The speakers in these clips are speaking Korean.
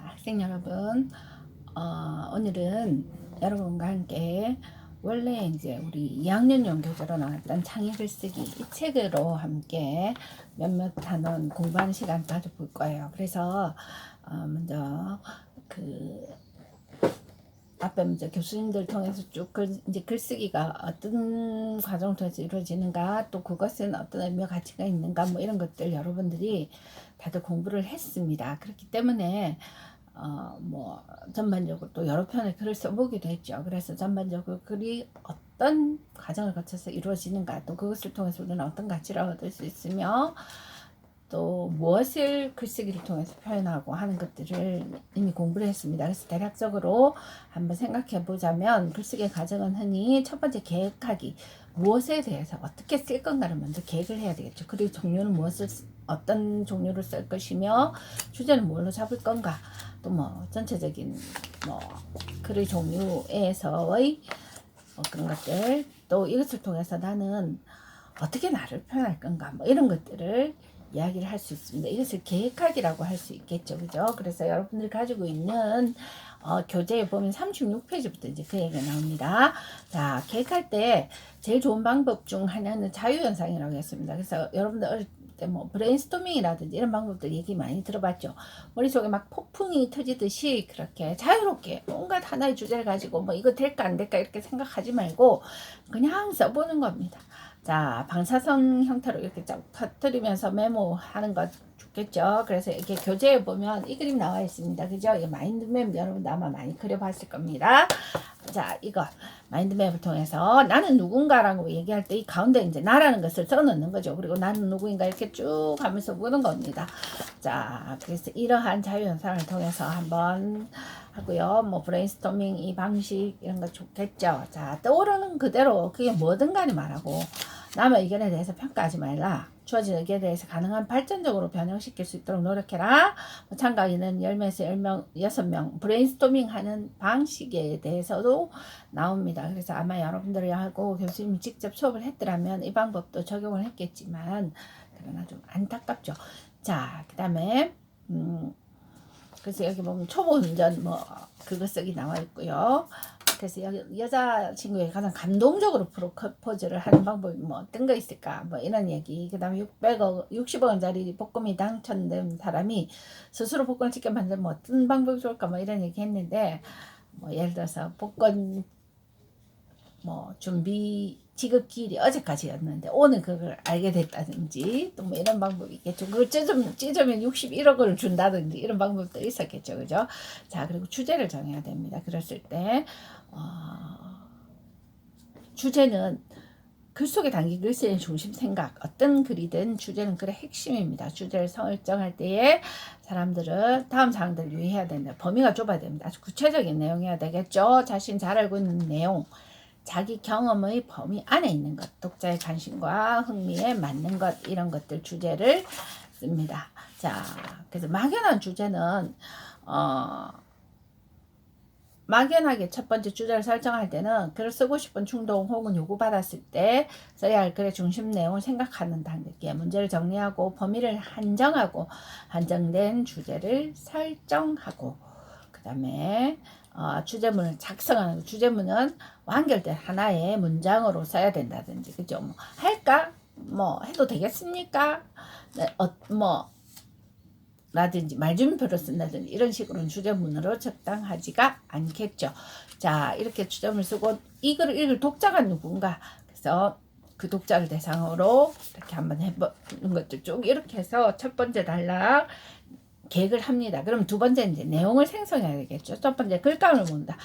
학생 여러분, 오늘은 여러분과 함께 원래 이제 우리 2학년용 교재로 나왔던 창의 글쓰기 이 책으로 함께 몇몇 단원 공부하는 시간 가져볼 거예요. 그래서 먼저 그 앞에 먼저 교수님들 통해서 쭉 이제 글쓰기가 어떤 과정을 통해서 이루어지는가, 또 그것은 어떤 의미와 가치가 있는가, 뭐 이런 것들 여러분들이 다들 공부를 했습니다. 그렇기 때문에 뭐 전반적으로 또 여러 편의 글을 써보기도 했죠. 그래서 전반적으로 글이 어떤 과정을 거쳐서 이루어지는가, 또 그것을 통해서 우리는 어떤 가치를 얻을 수 있으며 또 무엇을 글쓰기를 통해서 표현하고 하는 것들을 이미 공부를 했습니다. 그래서 대략적으로 한번 생각해 보자면 글쓰기의 과정은 흔히 첫 번째 계획하기, 무엇에 대해서 어떻게 쓸 건가를 먼저 계획을 해야 되겠죠. 그리고 종류는 무엇을 어떤 종류를 쓸 것이며 주제는 뭘로 잡을 건가, 또 뭐 전체적인 뭐 글의 종류에서의 그런 것들, 또 이것을 통해서 나는 어떻게 나를 표현할 건가, 뭐 이런 것들을 이야기를 할 수 있습니다. 이것을 계획하기라고 할 수 있겠죠. 그죠? 그래서 여러분들이 가지고 있는 교재에 보면 36페이지부터 이제 그 얘기가 나옵니다. 자, 계획할 때 제일 좋은 방법 중 하나는 자유현상이라고 했습니다. 그래서 여러분들 어릴 때 뭐 브레인스토밍이라든지 이런 방법들 얘기 많이 들어봤죠. 머릿속에 막 폭풍이 터지듯이 그렇게 자유롭게 온갖 하나의 주제를 가지고 뭐 이거 될까 안 될까 이렇게 생각하지 말고 그냥 써보는 겁니다. 자, 방사선 형태로 이렇게 쫙 터뜨리면서 메모하는 것 좋겠죠. 그래서 이렇게 교재에 보면 이 그림 나와 있습니다. 그죠? 이 마인드맵 여러분 아마 많이 그려봤을 겁니다. 자, 이거 마인드맵을 통해서 나는 누군가라고 얘기할 때 이 가운데 이제 나라는 것을 써놓는 거죠. 그리고 나는 누구인가 이렇게 쭉 하면서 보는 겁니다. 자, 그래서 이러한 자유현상을 통해서 한번 하고요. 뭐 브레인스토밍 이 방식 이런 거 좋겠죠. 자, 떠오르는 그대로 그게 뭐든 간에 말하고 남의 의견에 대해서 평가하지 말라. 주어진 의견에 대해서 가능한 발전적으로 변형시킬 수 있도록 노력해라. 뭐 참가인은 10명에서 10명, 6명 브레인스토밍 하는 방식에 대해서도 나옵니다. 그래서 아마 여러분들하고 교수님이 직접 수업을 했더라면 이 방법도 적용을 했겠지만 그러나 좀 안타깝죠. 자, 그 다음에 그래서 여기 보면 초보 운전 뭐 그거 쓰기 나와 있고요. 그래서 여자 친구에게 가장 감동적으로 프로포즈를 하는 방법이 뭐 어떤 거 있을까, 뭐 이런 얘기. 그 다음에 60억 원짜리 복권이 당첨된 사람이 스스로 복권을 직접 만들면 어떤 방법이 좋을까, 뭐 이런 얘기 했는데, 뭐 예를 들어서 복권 뭐 준비 지급기일이 어제까지였는데 오늘 그걸 알게 됐다든지, 또 뭐 이런 방법이 있겠죠. 그걸 찢으면 61억을 준다든지 이런 방법도 있었겠죠. 그죠? 자, 그리고 주제를 정해야 됩니다. 그랬을 때 주제는 글 속에 담긴 글쓰기의 중심 생각, 어떤 글이든 주제는 글의 핵심입니다. 주제를 설정할 때에 사람들은 다음 사항들을 유의해야 된다. 범위가 좁아야 됩니다. 아주 구체적인 내용이어야 되겠죠. 자신 잘 알고 있는 내용, 자기 경험의 범위 안에 있는 것, 독자의 관심과 흥미에 맞는 것, 이런 것들 주제를 씁니다. 자, 그래서 막연한 주제는 막연하게 첫 번째 주제를 설정할 때는 글을 쓰고 싶은 충동 혹은 요구받았을 때 써야 할 글의 중심 내용을 생각하는 단계, 문제를 정리하고 범위를 한정하고 한정된 주제를 설정하고, 그 다음에 주제문을 작성하는, 주제문은 완결된 하나의 문장으로 써야 된다든지, 그죠? 뭐 할까? 뭐 해도 되겠습니까? 네, 뭐 라든지 말줄임표를 쓴다든지 이런 식으로는 주제문으로 적당하지가 않겠죠. 자, 이렇게 주제문을 쓰고 이 글을 읽을 독자가 누군가, 그래서 그 독자를 대상으로 이렇게 한번 해보는 것들 쭉 이렇게 해서 첫 번째 단락 계획을 합니다. 그럼 두 번째 이제 내용을 생성해야 되겠죠. 첫 번째 글감을 모은다.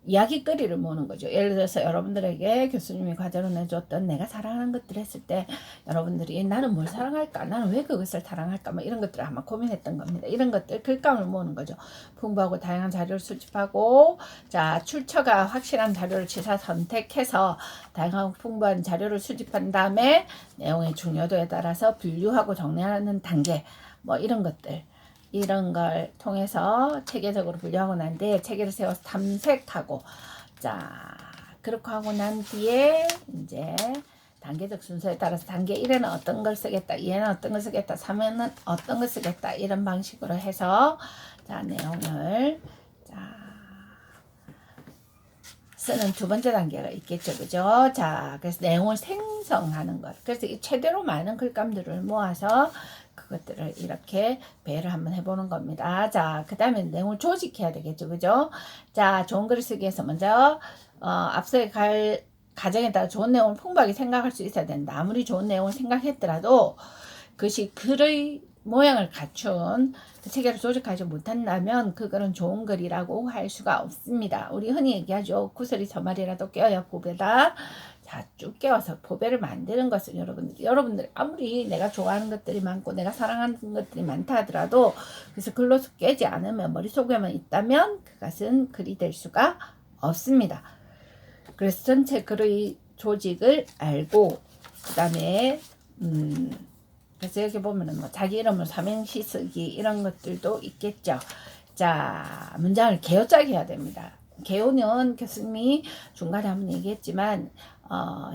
이야기거리를 모으는 거죠. 예를 들어서 여러분들에게 교수님이 과제로 내줬던 내가 사랑하는 것들 했을 때 여러분들이 나는 뭘 사랑할까, 나는 왜 그것을 사랑할까, 뭐 이런 것들을 아마 고민했던 겁니다. 이런 것들 글감을 모으는 거죠. 풍부하고 다양한 자료를 수집하고, 자, 출처가 확실한 자료를 취사 선택해서 다양하고 풍부한 자료를 수집한 다음에 내용의 중요도에 따라서 분류하고 정리하는 단계, 뭐 이런 것들, 이런 걸 통해서 체계적으로 분류하고 난 뒤에 체계를 세워서 탐색하고, 자, 그렇게 하고 난 뒤에 이제 단계적 순서에 따라서 단계 1에는 어떤 걸 쓰겠다, 2에는 어떤 걸 쓰겠다, 3에는 어떤 걸 쓰겠다, 이런 방식으로 해서 자 내용을 자 쓰는 두 번째 단계가 있겠죠, 그죠? 자, 그래서 내용을 생성하는 것. 그래서 이 최대로 많은 글감들을 모아서 그것들을 이렇게 배열을 한번 해보는 겁니다. 자, 그 다음에 내용을 조직해야 되겠죠, 그죠? 자, 좋은 글을 쓰기 위해서 먼저 앞서의 가정에 따라 좋은 내용을 풍부하게 생각할 수 있어야 된다. 아무리 좋은 내용을 생각했더라도 그것이 글의 모양을 갖춘 그 체계를 조직하지 못한다면 그거는 좋은 글이라고 할 수가 없습니다. 우리 흔히 얘기하죠. 구슬이 서말이라도 껴야 보배다. 자, 쭉 껴서 보배를 만드는 것은 여러분들 아무리 내가 좋아하는 것들이 많고 내가 사랑하는 것들이 많다 하더라도 그래서 글로서 깨지 않으면 머릿속에만 있다면 그것은 글이 될 수가 없습니다. 그래서 전체 글의 조직을 알고 그 다음에 그래서 여기 보면은 뭐 자기 이름을 삼행시 쓰기 이런 것들도 있겠죠. 자, 문장을 개요짜기 해야 됩니다. 개요는 교수님이 중간에 한번 얘기했지만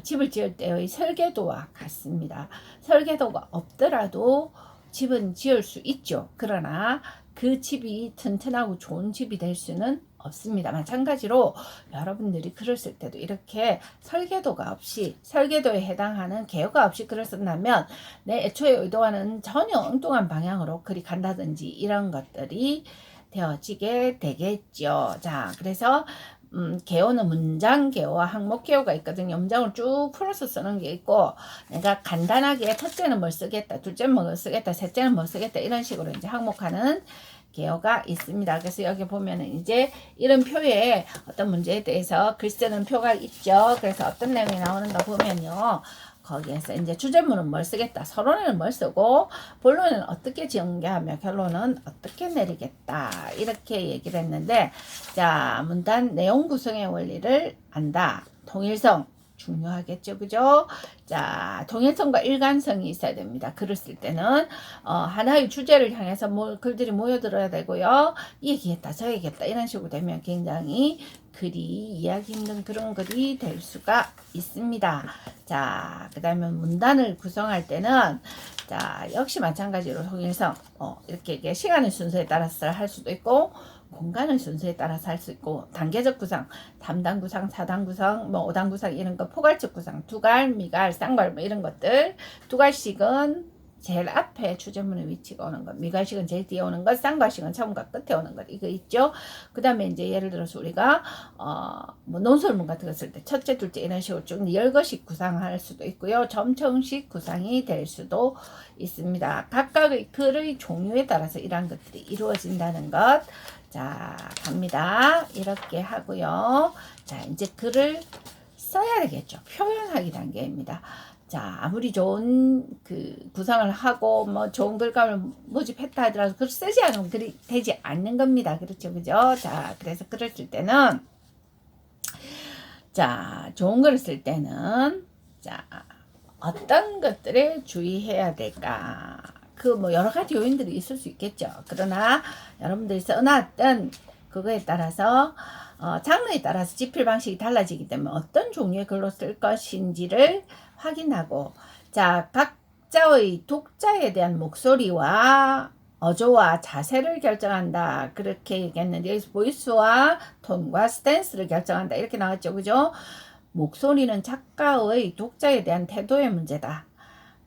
집을 지을 때의 설계도와 같습니다. 설계도가 없더라도 집은 지을 수 있죠. 그러나 그 집이 튼튼하고 좋은 집이 될 수는 없습니다. 마찬가지로 여러분들이 글을 쓸 때도 이렇게 설계도가 없이 설계도에 해당하는 개요가 없이 글을 쓴다면 내 애초에 의도와는 전혀 엉뚱한 방향으로 글이 간다든지 이런 것들이 되어지게 되겠죠. 자, 그래서 개요는 문장 개요와 항목 개요가 있거든요. 문장을 쭉 풀어서 쓰는 게 있고, 내가 간단하게 첫째는 뭘 쓰겠다, 둘째는 뭘 쓰겠다, 셋째는 뭘 쓰겠다 이런 식으로 이제 항목하는 개요가 있습니다. 그래서 여기 보면은 이제 이런 표에 어떤 문제에 대해서 글 쓰는 표가 있죠. 그래서 어떤 내용이 나오는가 보면요. 거기에서 이제 주제문은 뭘 쓰겠다, 서론에는 뭘 쓰고 본론은 어떻게 전개하며 결론은 어떻게 내리겠다 이렇게 얘기를 했는데, 자 문단 내용 구성의 원리를 안다. 통일성 중요하겠죠, 그죠? 자, 동일성과 일관성이 있어야 됩니다. 글을 쓸 때는 하나의 주제를 향해서 글들이 모여들어야 되고요. 이 얘기했다, 저 얘기했다 이런 식으로 되면 굉장히 글이 이해하기 힘든 그런 글이 될 수가 있습니다. 자, 그 다음에 문단을 구성할 때는 자 역시 마찬가지로 통일성 이렇게 시간의 순서에 따라서 할 수도 있고 공간의 순서에 따라서 할 수 있고 단계적 구상, 3단 구상, 4단 구상, 뭐 5단 구상 이런 거 포괄적 구상, 두갈, 미갈, 쌍갈 뭐 이런 것들 두갈식은 제일 앞에 주제문의 위치가 오는 것, 미갈식은 제일 뒤에 오는 것, 쌍갈식은 처음과 끝에 오는 것 이거 있죠. 그 다음에 이제 예를 들어서 우리가 뭐 논설문 같은 거 쓸 때 첫째, 둘째 이런 식으로 쭉 열거식 구상할 수도 있고요. 점청식 구상이 될 수도 있습니다. 각각의 글의 종류에 따라서 이러한 것들이 이루어진다는 것. 자, 갑니다. 이렇게 하고요. 자, 이제 글을 써야 되겠죠. 표현하기 단계입니다. 자, 아무리 좋은 그 구상을 하고 뭐 좋은 글감을 모집했다 하더라도 글을 쓰지 않으면 글이 되지 않는 겁니다. 그렇죠, 그죠? 자, 그래서 글을 쓸 때는 자, 좋은 글을 쓸 때는 자, 어떤 것들에 주의해야 될까? 그 뭐 여러 가지 요인들이 있을 수 있겠죠. 그러나 여러분들이 써놨던 그거에 따라서 장르에 따라서 집필 방식이 달라지기 때문에 어떤 종류의 글로 쓸 것인지를 확인하고, 자 각자의 독자에 대한 목소리와 어조와 자세를 결정한다 그렇게 얘기했는데 여기서 보이스와 톤과 스탠스를 결정한다 이렇게 나왔죠, 그죠? 목소리는 작가의 독자에 대한 태도의 문제다.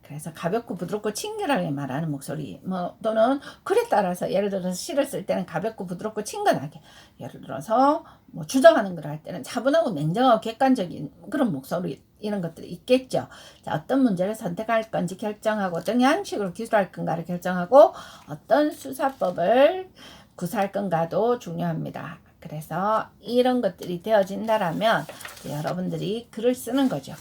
그래서 가볍고 부드럽고 친근하게 말하는 목소리, 뭐 또는 글에 따라서 예를 들어서 시를 쓸 때는 가볍고 부드럽고 친근하게, 예를 들어서 뭐 주장하는 걸 할 때는 차분하고 냉정하고 객관적인 그런 목소리 이런 것들이 있겠죠. 자, 어떤 문제를 선택할 건지 결정하고 어떤 양식으로 기술할 건가를 결정하고 어떤 수사법을 구사할 건가도 중요합니다. 그래서 이런 것들이 되어진다라면 여러분들이 글을 쓰는 거죠.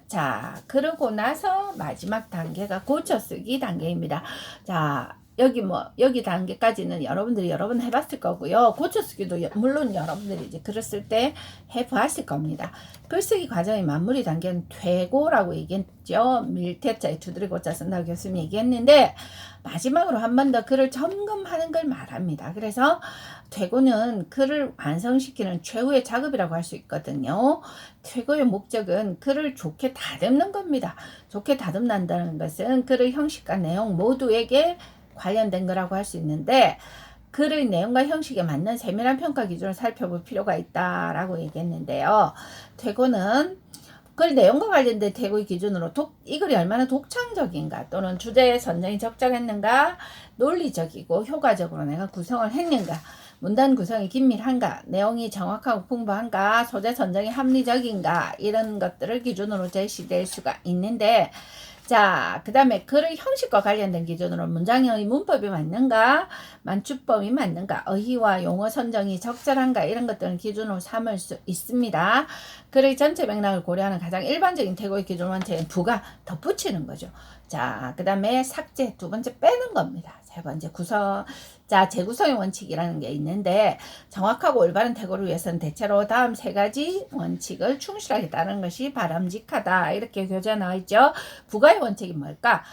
자, 그러고 나서 마지막 단계가 고쳐쓰기 단계입니다. 자, 여기 단계까지는 여러분들이 여러 번 해봤을 거고요. 고쳐쓰기도 물론 여러분들이 이제 글을 쓸 때 해보았을 겁니다. 글쓰기 과정의 마무리 단계는 퇴고라고 얘기했죠. 밀퇴자에 두드리 고자 쓴다고 교수님이 얘기했는데, 마지막으로 한 번 더 글을 점검하는 걸 말합니다. 그래서 퇴고는 글을 완성시키는 최후의 작업이라고 할 수 있거든요. 퇴고의 목적은 글을 좋게 다듬는 겁니다. 좋게 다듬는다는 것은 글의 형식과 내용 모두에게 관련된 거라고 할 수 있는데, 글의 내용과 형식에 맞는 세밀한 평가 기준을 살펴볼 필요가 있다라고 얘기했는데요. 퇴고는 글 내용과 관련된 퇴고의 기준으로 이 글이 얼마나 독창적인가, 또는 주제의 선정이 적절했는가, 논리적이고 효과적으로 내가 구성을 했는가, 문단 구성이 긴밀한가, 내용이 정확하고 풍부한가, 소재 선정이 합리적인가, 이런 것들을 기준으로 제시될 수가 있는데, 자, 그 다음에 글의 형식과 관련된 기준으로 문장의 문법이 맞는가, 만추법이 맞는가, 어휘와 용어 선정이 적절한가, 이런 것들은 기준으로 삼을 수 있습니다. 글의 전체 맥락을 고려하는 가장 일반적인 퇴고의 기준 원칙은 부가 덧붙이는 거죠. 자, 그 다음에 삭제, 두 번째 빼는 겁니다. 세 번째 구성. 자, 재구성의 원칙이라는 게 있는데, 정확하고 올바른 퇴고를 위해서는 대체로 다음 세 가지 원칙을 충실하게 따르는 것이 바람직하다, 이렇게 교재에 나와 있죠. 부가의 원칙이 뭘까?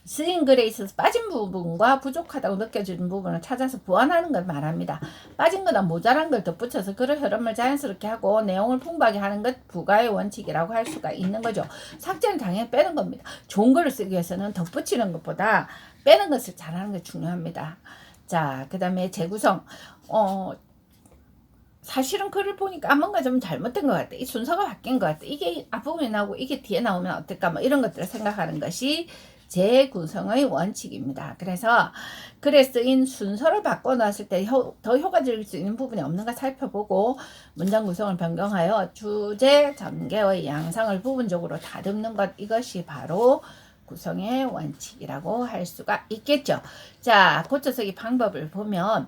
쓰인 글에 있어서 빠진 부분과 부족하다고 느껴지는 부분을 찾아서 보완하는 걸 말합니다. 빠진 거나 모자란 걸 덧붙여서 글의 흐름을 자연스럽게 하고 내용을 풍부하게 하는 것, 부가의 원칙이라고 할 수가 있는 거죠. 삭제는 당연히 빼는 겁니다. 좋은 글을 쓰기 위해서는 덧붙이는 것보다 빼는 것을 잘하는 게 중요합니다. 자, 그 다음에 재구성. 사실은 글을 보니까 뭔가 좀 잘못된 것 같아. 이 순서가 바뀐 것 같아. 이게 앞부분에 나오고 이게 뒤에 나오면 어떨까, 뭐 이런 것들을 생각하는 것이 재구성의 원칙입니다. 그래서 글에 쓰인 순서를 바꿔놨을 때 더 효과적일 수 있는 부분이 없는가 살펴보고, 문장 구성을 변경하여 주제, 전개의 양상을 부분적으로 다듬는 것, 이것이 바로 구성의 원칙이라고 할 수가 있겠죠. 자, 고쳐쓰기 방법을 보면,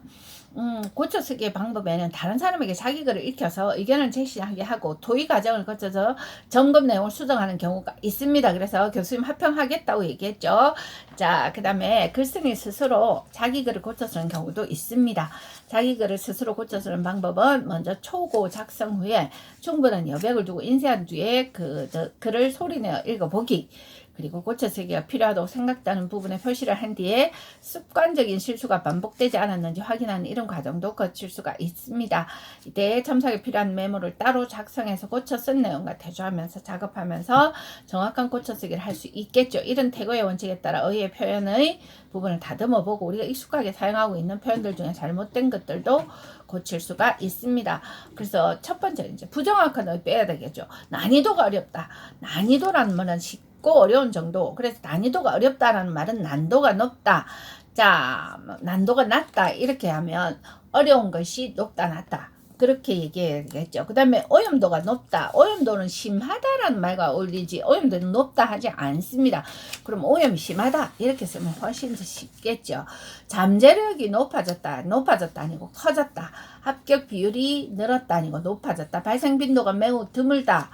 고쳐쓰기의 방법에는 다른 사람에게 자기 글을 익혀서 의견을 제시하게 하고 토의 과정을 거쳐서 점검 내용을 수정하는 경우가 있습니다. 그래서 교수님 합평하겠다고 얘기했죠. 자, 그 다음에 글쓴이 스스로 자기 글을 고쳐 쓰는 경우도 있습니다. 자기 글을 스스로 고쳐 쓰는 방법은 먼저 초고 작성 후에 충분한 여백을 두고 인쇄한 뒤에 글을 소리내어 읽어보기, 그리고 고쳐쓰기가 필요하다고 생각되는 부분에 표시를 한 뒤에 습관적인 실수가 반복되지 않았는지 확인하는 이런 과정도 거칠 수가 있습니다. 이때 첨삭에 필요한 메모를 따로 작성해서 고쳐 쓴 내용과 대조하면서 작업하면서 정확한 고쳐쓰기를 할 수 있겠죠. 이런 태고의 원칙에 따라 어휘의 표현의 부분을 다듬어 보고 우리가 익숙하게 사용하고 있는 표현들 중에 잘못된 것들도 고칠 수가 있습니다. 그래서 첫 번째, 이제 부정확한 어휘 빼야 되겠죠. 난이도가 어렵다. 난이도라는 말은 쉽고 어려운 정도. 그래서 난이도가 어렵다라는 말은 난도가 높다. 자, 난도가 낮다, 이렇게 하면 어려운 것이 높다, 낮다, 그렇게 얘기해야겠죠. 그 다음에 오염도가 높다. 오염도는 심하다라는 말과 어울리지 오염도는 높다 하지 않습니다. 그럼 오염이 심하다, 이렇게 쓰면 훨씬 더 쉽겠죠. 잠재력이 높아졌다. 높아졌다 아니고 커졌다. 합격 비율이 늘었다 아니고 높아졌다. 발생 빈도가 매우 드물다.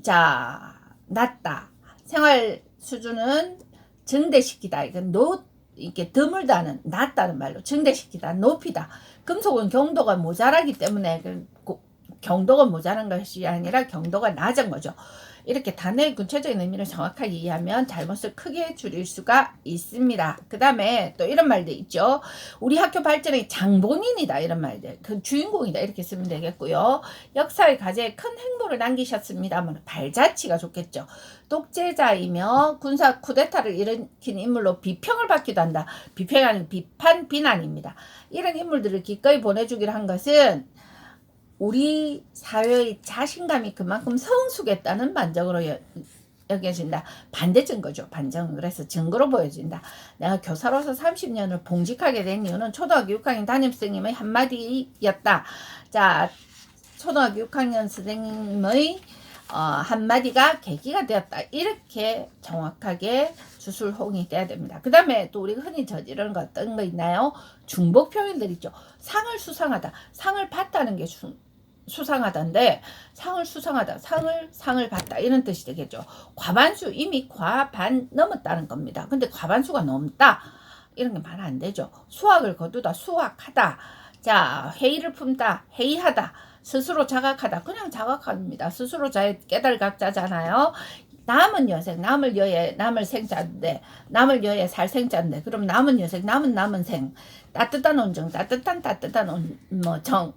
자, 낮다. 생활 수준은 증대시키다. 이건 이게 드물다는, 낮다는 말로 증대시키다, 높이다. 금속은 경도가 모자라기 때문에 경도가 모자란 것이 아니라 경도가 낮은 거죠. 이렇게 단어의 구체적인 의미를 정확하게 이해하면 잘못을 크게 줄일 수가 있습니다. 그 다음에 또 이런 말도 있죠. 우리 학교 발전의 장본인이다, 이런 말들. 그 주인공이다, 이렇게 쓰면 되겠고요. 역사의 가제에 큰 행보를 남기셨습니다만 발자취가 좋겠죠. 독재자이며 군사 쿠데타를 일으킨 인물로 비평을 받기도 한다. 비평이 아니고 비판, 비난입니다. 이런 인물들을 기꺼이 보내주기로 한 것은 우리 사회의 자신감이 그만큼 성숙했다는 반증으로 여겨진다. 반대 증거죠. 반증은. 그래서 증거로 보여진다. 내가 교사로서 30년을 봉직하게 된 이유는 초등학교 6학년 담임선생님의 한마디였다. 자, 초등학교 6학년 선생님의 한마디가 계기가 되었다. 이렇게 정확하게 주술홍이 돼야 됩니다. 그 다음에 또 우리가 흔히 저지르는 거 어떤 거 있나요? 중복 표현들 있죠. 상을 수상하다. 상을 받다는 게 수상하다인데, 상을 수상하다, 상을 받다, 이런 뜻이 되겠죠. 과반수, 이미 과반 넘었다는 겁니다. 근데 과반수가 넘다. 이런 게 말 안 되죠. 수학을 거두다, 수학하다. 자, 회의를 품다, 회의하다. 스스로 자각하다. 그냥 자각합니다. 스스로 자의 깨달각자잖아요. 남은 여생, 남을 여에, 남을 생자인데, 남을 여에 살 생자인데, 그럼 남은 여생, 남은 생. 따뜻한 온정, 따뜻한 정.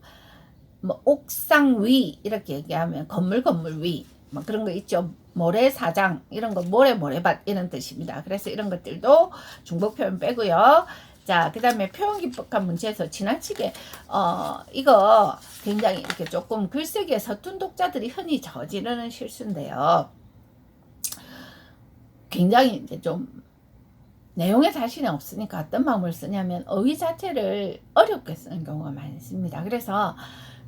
뭐 옥상 위 이렇게 얘기하면 건물 위. 뭐 그런 거 있죠. 모래사장 이런 거 모래밭 이런 뜻입니다. 그래서 이런 것들도 중복 표현 빼고요. 자, 그 다음에 표현 기법한 문제에서 지나치게 이거 굉장히 이렇게 조금 글쓰기에 서툰 독자들이 흔히 저지르는 실수인데요. 굉장히 이제 좀 내용에 자신이 없으니까 어떤 마음을 쓰냐면 어휘 자체를 어렵게 쓰는 경우가 많습니다. 그래서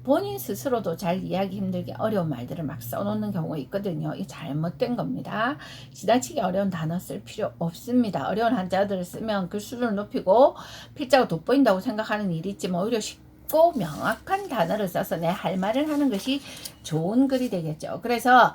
본인 스스로도 잘 이해하기 힘들게 어려운 말들을 막 써놓는 경우가 있거든요. 이 잘못된 겁니다. 지나치게 어려운 단어 쓸 필요 없습니다. 어려운 한자들을 쓰면 글 수준을 높이고 필자가 돋보인다고 생각하는 일이 있지만 오히려 쉽고 명확한 단어를 써서 내 할 말을 하는 것이 좋은 글이 되겠죠. 그래서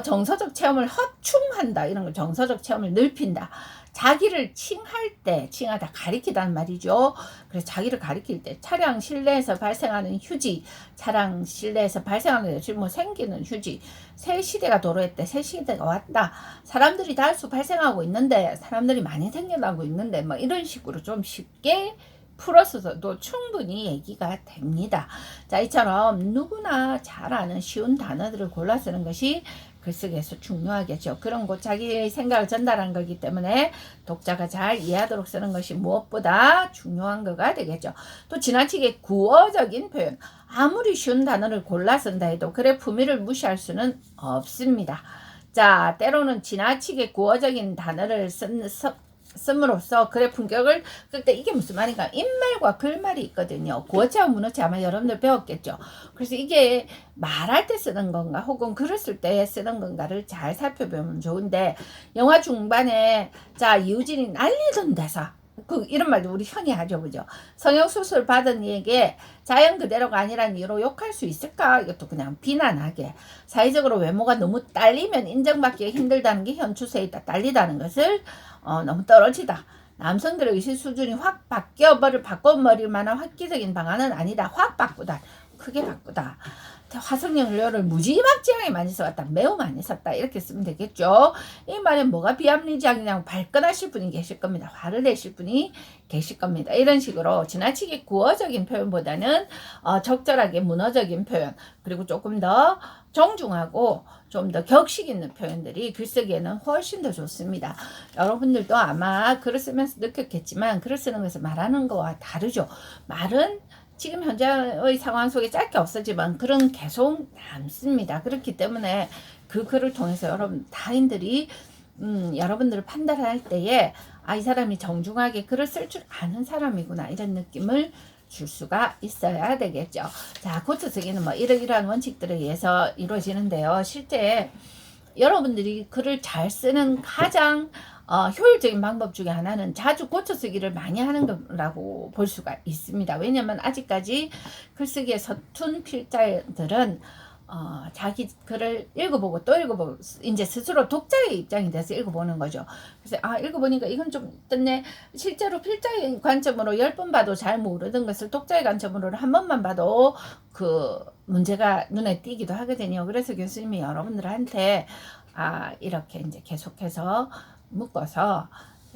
정서적 체험을 허충한다. 이런 걸 정서적 체험을 넓힌다. 자기를 칭할 때, 칭하다 가리키다는 말이죠. 그래서 자기를 가리킬 때 차량 실내에서 발생하는 휴지, 차량 실내에서 발생하는 지금 뭐 생기는 휴지, 새 시대가 도로했대, 새 시대가 왔다. 사람들이 다수 발생하고 있는데, 사람들이 많이 생겨나고 있는데, 뭐 이런 식으로 좀 쉽게 풀어서도 충분히 얘기가 됩니다. 자, 이처럼 누구나 잘 아는 쉬운 단어들을 골라 쓰는 것이 글쓰기에서 중요하겠죠. 그런 거 자기 생각을 전달한 거기 때문에 독자가 잘 이해하도록 쓰는 것이 무엇보다 중요한 거가 되겠죠. 또 지나치게 구어적인 표현, 아무리 쉬운 단어를 골라 쓴다 해도 글의 품위를 무시할 수는 없습니다. 자, 때로는 지나치게 구어적인 단어를 씀으로써 글의 품격을 끌 때 이게 무슨 말인가? 인말과 글말이 있거든요. 구어체와 문어체 아마 여러분들 배웠겠죠. 그래서 이게 말할 때 쓰는 건가 혹은 글을 쓸 때 쓰는 건가를 잘 살펴보면 좋은데 영화 중반에 자 이우진이 날리던 대사 이런 말도 우리 흔히 하죠. 그죠? 성형수술 받은 이에게 자연 그대로가 아니란 이유로 욕할 수 있을까? 이것도 그냥 비난하게 사회적으로 외모가 너무 딸리면 인정받기 힘들다는 게 현 추세에 있다. 딸리다는 것을 너무 떨어지다. 남성들의 의식 수준이 확 바꿔버릴 만한 획기적인 방안은 아니다. 확 바꾸다. 크게 바꾸다. 화석연료를 무지막지하게 많이 써왔다. 매우 많이 썼다. 이렇게 쓰면 되겠죠. 이 말에 뭐가 비합리적이냐고 발끈하실 분이 계실 겁니다. 화를 내실 분이 계실 겁니다. 이런 식으로 지나치게 구어적인 표현보다는 적절하게 문어적인 표현 그리고 조금 더 정중하고 좀 더 격식 있는 표현들이 글쓰기에는 훨씬 더 좋습니다. 여러분들도 아마 글을 쓰면서 느꼈겠지만 글을 쓰는 것을 말하는 거와 다르죠. 말은 지금 현재의 상황 속에 짧게 없어지만 글은 계속 남습니다. 그렇기 때문에 그 글을 통해서 여러분 타인들이 여러분들을 판단할 때에 이 사람이 정중하게 글을 쓸 줄 아는 사람이구나 이런 느낌을 줄 수가 있어야 되겠죠. 자, 고쳐쓰기는 뭐 이러이러한 원칙들에 의해서 이루어지는데요. 실제 여러분들이 글을 잘 쓰는 가장 효율적인 방법 중에 하나는 자주 고쳐쓰기를 많이 하는 거라고 볼 수가 있습니다. 왜냐하면 아직까지 글쓰기에 서툰 필자들은 자기 글을 읽어보고 또 읽어보고 이제 스스로 독자의 입장이 돼서 읽어보는 거죠. 그래서 읽어보니까 이건 좀 떴네. 실제로 필자의 관점으로 10번 봐도 잘 모르던 것을 독자의 관점으로 한 번만 봐도 그 문제가 눈에 띄기도 하거든요. 그래서 교수님이 여러분들한테 이렇게 이제 계속해서 묶어서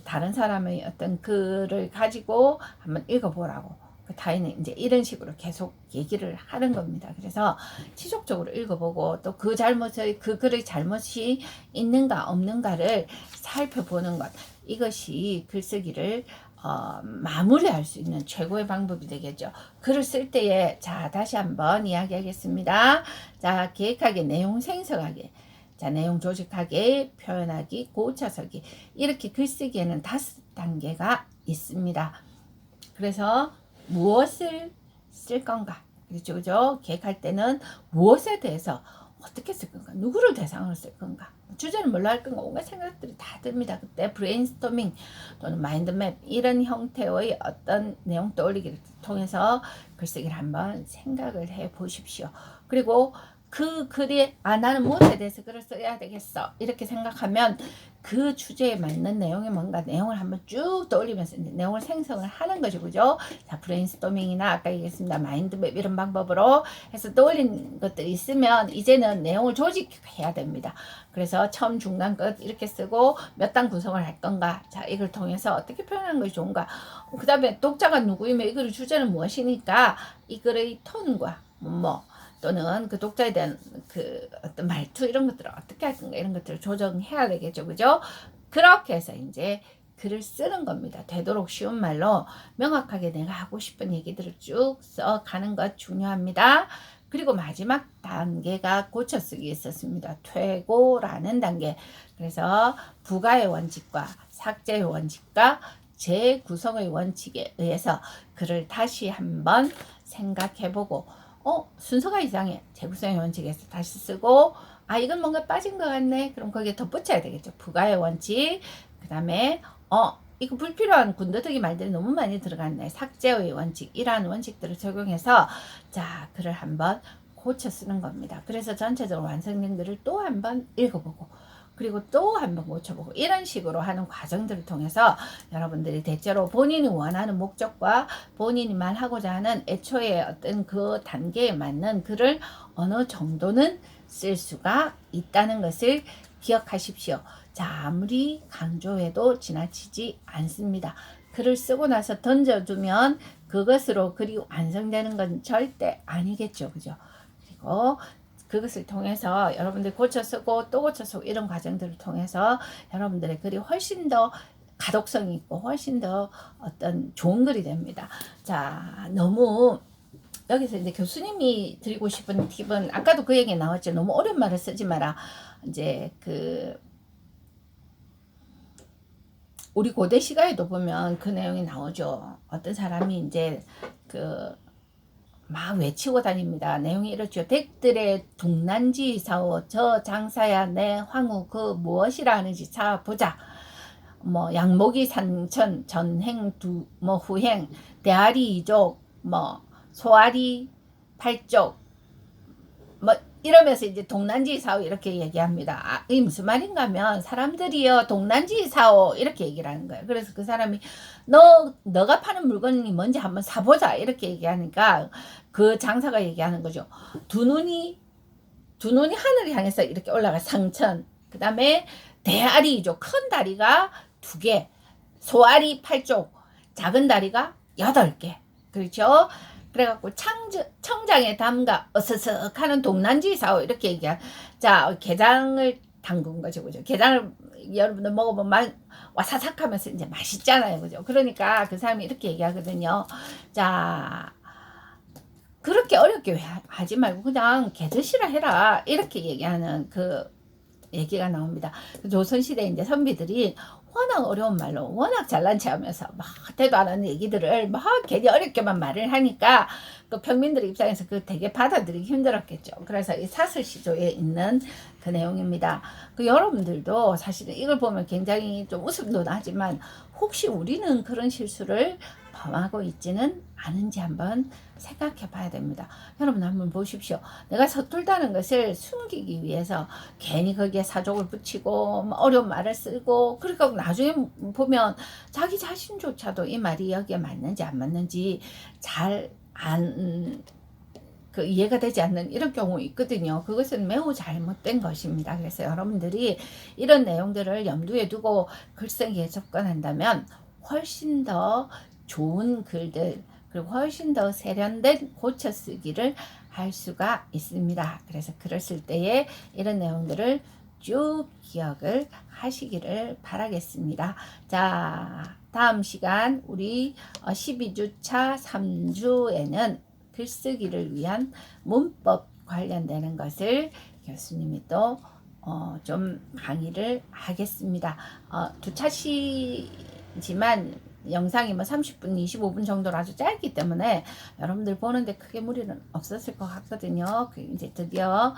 다른 사람의 어떤 글을 가지고 한번 읽어보라고 그 타인은 이제 이런 식으로 계속 얘기를 하는 겁니다. 그래서 지속적으로 읽어보고 또 그 글의 잘못이 있는가 없는가를 살펴보는 것 이것이 글쓰기를 마무리할 수 있는 최고의 방법이 되겠죠. 글을 쓸 때에 자 다시 한번 이야기하겠습니다. 자 계획하게 내용 생성하게 자 내용 조직하게 표현하기 고쳐서기 이렇게 글쓰기에는 5단계가 있습니다. 그래서 무엇을 쓸 건가 그렇죠 그죠 계획할 때는 무엇에 대해서 어떻게 쓸 건가 누구를 대상으로 쓸 건가 주제는 뭘로 할 건가 온갖 생각들이 다 듭니다. 그때 브레인스토밍 또는 마인드맵 이런 형태의 어떤 내용 떠올리기를 통해서 글쓰기를 한번 생각을 해 보십시오. 그리고 그 글이 나는 무엇에 대해서 글을 써야 되겠어 이렇게 생각하면 그 주제에 맞는 내용이 뭔가 내용을 한번 쭉 떠올리면서 이제 내용을 생성을 하는 거죠. 그죠? 자, 브레인스토밍이나 아까 얘기했습니다. 마인드맵 이런 방법으로 해서 떠올린 것들이 있으면 이제는 내용을 조직해야 됩니다. 그래서 처음, 중간, 끝 이렇게 쓰고 몇 단 구성을 할 건가. 자, 이걸 통해서 어떻게 표현하는 것이 좋은가. 그 다음에 독자가 누구이며 이 글의 주제는 무엇이니까 이 글의 톤과 또는 그 독자에 대한 그 어떤 말투 이런 것들을 어떻게 할 건가 이런 것들을 조정해야 되겠죠. 그죠? 그렇게 해서 이제 글을 쓰는 겁니다. 되도록 쉬운 말로 명확하게 내가 하고 싶은 얘기들을 쭉 써가는 것 중요합니다. 그리고 마지막 단계가 고쳐쓰기 있었습니다. 퇴고라는 단계. 그래서 부가의 원칙과 삭제의 원칙과 재구성의 원칙에 의해서 글을 다시 한번 생각해보고 순서가 이상해. 재구성의 원칙에서 다시 쓰고 이건 뭔가 빠진 것 같네. 그럼 거기에 덧붙여야 되겠죠. 부가의 원칙. 그 다음에 이거 불필요한 군더더기 말들이 너무 많이 들어갔네. 삭제의 원칙. 이러한 원칙들을 적용해서 자, 글을 한번 고쳐 쓰는 겁니다. 그래서 전체적으로 완성된 글을 또 한번 읽어보고 그리고 또 한번 고쳐보고 이런 식으로 하는 과정들을 통해서 여러분들이 대체로 본인이 원하는 목적과 본인이 말하고자 하는 애초에 어떤 그 단계에 맞는 글을 어느 정도는 쓸 수가 있다는 것을 기억하십시오. 자, 아무리 강조해도 지나치지 않습니다. 글을 쓰고 나서 던져두면 그것으로 글이 완성되는 건 절대 아니겠죠. 그죠? 그리고 그것을 통해서 여러분들이 고쳐 쓰고 또 고쳐 쓰고 이런 과정들을 통해서 여러분들의 글이 훨씬 더 가독성이 있고 훨씬 더 어떤 좋은 글이 됩니다. 자, 너무 여기서 이제 교수님이 드리고 싶은 팁은 아까도 그 얘기 나왔죠. 너무 어려운 말을 쓰지 마라. 이제 우리 고대 시가에도 보면 그 내용이 나오죠. 어떤 사람이 이제 막 외치고 다닙니다. 내용이 이렇죠. 댁들의 동난지 사오 저 장사야 내 황후 그 무엇이라 하는지 찾아보자. 양목이 산천 전행 후행 대아리 이족 소아리 팔족 이러면서 이제 동난지 사오 이렇게 얘기합니다. 이게 무슨 말인가 하면 사람들이요 동난지 사오 이렇게 얘기를 하는 거예요. 그래서 그 사람이 너가 파는 물건이 뭔지 한번 사보자 이렇게 얘기하니까 그 장사가 얘기하는 거죠. 두 눈이 하늘을 향해서 이렇게 올라가 상천. 그 다음에 대아리죠. 큰 다리가 2개, 소아리 8쪽, 작은 다리가 8개. 그렇죠? 그래갖고 청장에 담가 어서석 하는 동난지 사오 이렇게 얘기한. 자, 게장을 담근 거죠. 그죠? 게장을 여러분들 먹어보면 와사삭 하면서 이제 맛있잖아요. 그죠? 그러니까 그 사람이 이렇게 얘기하거든요. 자, 그렇게 어렵게 하지 말고 그냥 개드시라 해라. 이렇게 얘기하는 그 얘기가 나옵니다. 조선시대 이제 선비들이 워낙 어려운 말로 워낙 잘난 체 하면서 막 대도 안 하는 얘기들을 막 괜히 어렵게만 말을 하니까 그 평민들 입장에서 그 되게 받아들이기 힘들었겠죠. 그래서 이 사슬시조에 있는 그 내용입니다. 여러분들도 사실은 이걸 보면 굉장히 좀 웃음도 나지만 혹시 우리는 그런 실수를 범하고 있지는 않은지 한번 생각해 봐야 됩니다. 여러분 한번 보십시오. 내가 서툴다는 것을 숨기기 위해서 괜히 거기에 사족을 붙이고 어려운 말을 쓰고 그러니까 나중에 보면 자기 자신조차도 이 말이 여기에 맞는지 안 맞는지 잘 이해가 되지 않는 이런 경우 있거든요. 그것은 매우 잘못된 것입니다. 그래서 여러분들이 이런 내용들을 염두에 두고 글쓰기에 접근한다면 훨씬 더 좋은 글들 그리고 훨씬 더 세련된 고쳐쓰기를 할 수가 있습니다. 그래서 글을 쓸 때에 이런 내용들을 쭉 기억을 하시기를 바라겠습니다. 자, 다음 시간 우리 12주차 3주에는 글쓰기를 위한 문법 관련되는 것을 교수님이 또 좀 강의를 하겠습니다. 2차시지만 영상이 30분, 25분 정도로 아주 짧기 때문에 여러분들 보는데 크게 무리는 없었을 것 같거든요. 이제 드디어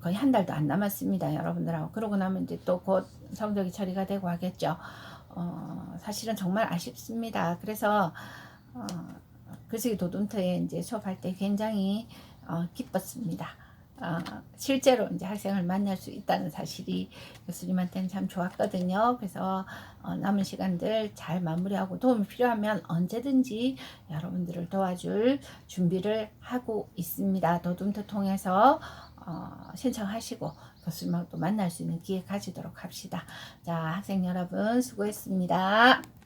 거의 한 달도 안 남았습니다. 여러분들하고 그러고 나면 이제 또 곧 성적이 처리가 되고 하겠죠. 사실은 정말 아쉽습니다. 그래서 글쓰기 도돈터에 이제 수업할 때 굉장히 기뻤습니다. 실제로 이제 학생을 만날 수 있다는 사실이 교수님한테는 참 좋았거든요. 그래서 남은 시간들 잘 마무리하고 도움이 필요하면 언제든지 여러분들을 도와줄 준비를 하고 있습니다. 도둠터 통해서 신청하시고 교수님하고 또 만날 수 있는 기회 가지도록 합시다. 자, 학생 여러분 수고했습니다.